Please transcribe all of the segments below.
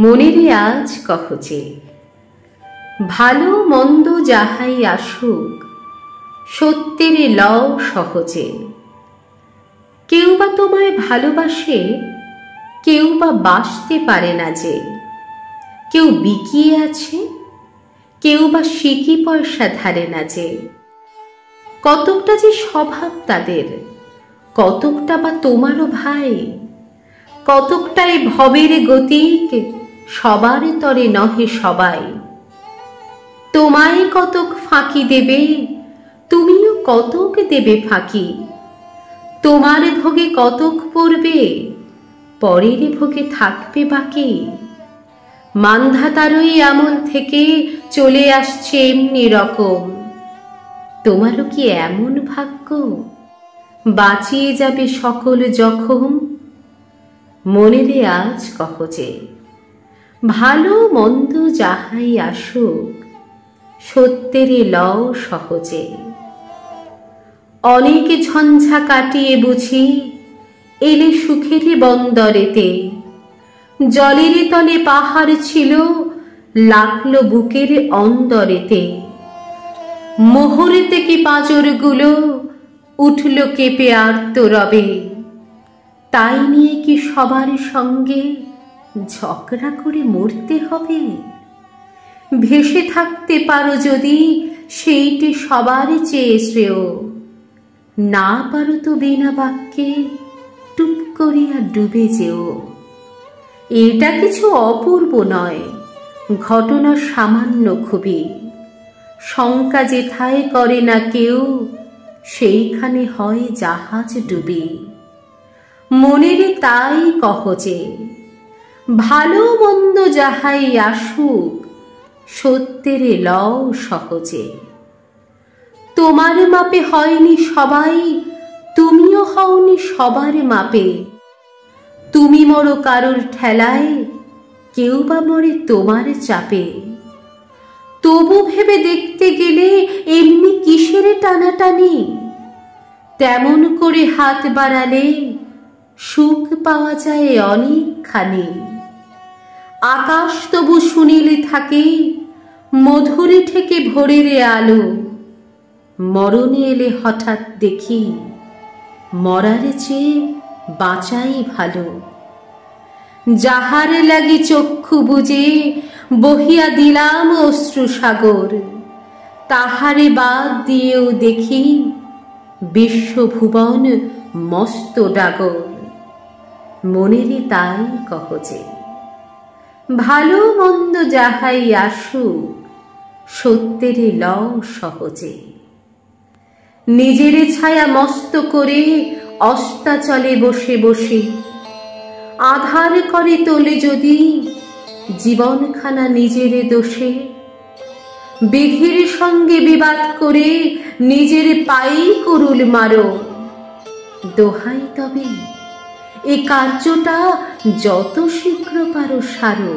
মনেরে আজ কহজে, ভালো মন্দ যাহাই আসুক, সত্যেরে লও সহজে। কেউ বা তোমায় ভালোবাসে, কেউ বা বাসতে পারে না যে। কেউ বিকিয়ে আছে, কেউ বা সিকি পয়সা ধারে না যে। কতকটা যে স্বভাব তাদের, কতকটা বা তোমারও ভাই। কতকটা এ ভবের গতিক, সবার তরে নহে সবাই। তোমায় কতক ফাঁকি দেবে, তুমিও কতক দেবে ফাঁকি। তোমার ভোগে কতক পড়বে, পরের ভোগে থাকবে বাকি। মান্ধাতারই আমল থেকে চলে আসছে এমনি রকম। তোমারও কি এমন ভাগ্য, বাঁচিয়ে যাবে সকল জখম? মনেরে আজ কহজে, ভালো মন্দ যাহাই আসুক, সত্যেরে লও সহজে। অনেক ঝঞ্ঝা কাটিয়ে বুঝি এলে সুখের বন্দরেতে। জলের তলে পাহাড় ছিল, লাগলো বুকের অন্দরেতে। মোহরেতে কি পাঁজরগুলো উঠল কেঁপে আর্তরবে। তাই নিয়ে কি সবার সঙ্গে ঝগড়া করে মরতে হবে? ভেসে থাকতে পারো যদি, সেইটি সবার চেয়ে শ্রেয়। না পারো তো বিনা বাক্যে টুপ করিয়া ডুবে যেও। এটা কিছু অপূর্ব নয়, ঘটনা সামান্য খুবই। শঙ্কা যেথায় করে না কেউ, সেইখানে হয় জাহাজ ডুবি। মনেরে তাই কহজে, ভালো মন্দ যাহাই আসুক, সত্যেরে লও সহজে। তোমার মাপে হয়নি সবাই, তুমিও হওনি সবার মাপে। তুমি মরো কারোর ঠেলায়, কেউ বা মরে তোমার চাপে। তবু ভেবে দেখতে গেলে এমনি কিসের টানাটানি? তেমন করে হাত বাড়ালে সুখ পাওয়া যায় অনেকখানি। আকাশ তবু শুনিলে থাকে, মধুরে ঠেকে ভোরের আলো। মরণে এলে হঠাৎ দেখি, মরার চেয়ে বাঁচাই ভালো। যাহার লাগি চক্ষু বুজে বহিয়া দিলাম অশ্রু সাগর, তাহারে বাদ দিয়েও দেখি বিশ্বভুবন মস্ত ডাগর। মনেরে তাই কহজে, ভালো মন্দ যাহাই আসুক, সত্যেরে লও সহজে। নিজের ছায়া মস্ত করে অস্তাচলে বসে বসে, আধার করে তোলে যদি জীবনখানা নিজের দোষে। বিধির সঙ্গে বিবাদ করে নিজের পায়েই কুরুল মারো। দোহাই তবে এ কার্যটা যত শীঘ্র পারো সারো।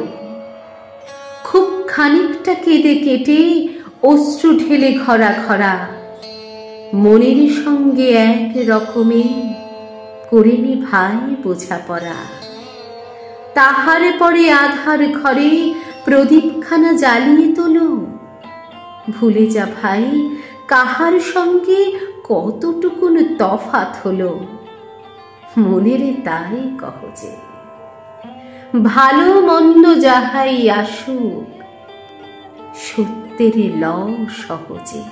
খুব খানিকটা কেঁদে কেটে অশ্রু ঢেলে ঘরা ঘরা, মনের সঙ্গে এক রকমে করে নি ভাই বোঝাপড়া। তাহার পরে আধার ঘরে প্রদীপখানা জ্বালিয়ে তোলো। ভুলে যা ভাই, কাহার সঙ্গে কতটুকুন তফাৎ হলো। মনেরে তাই কহজে, ভালো মন্দ যাহাই আসুক, সত্যেরে লও সহজে।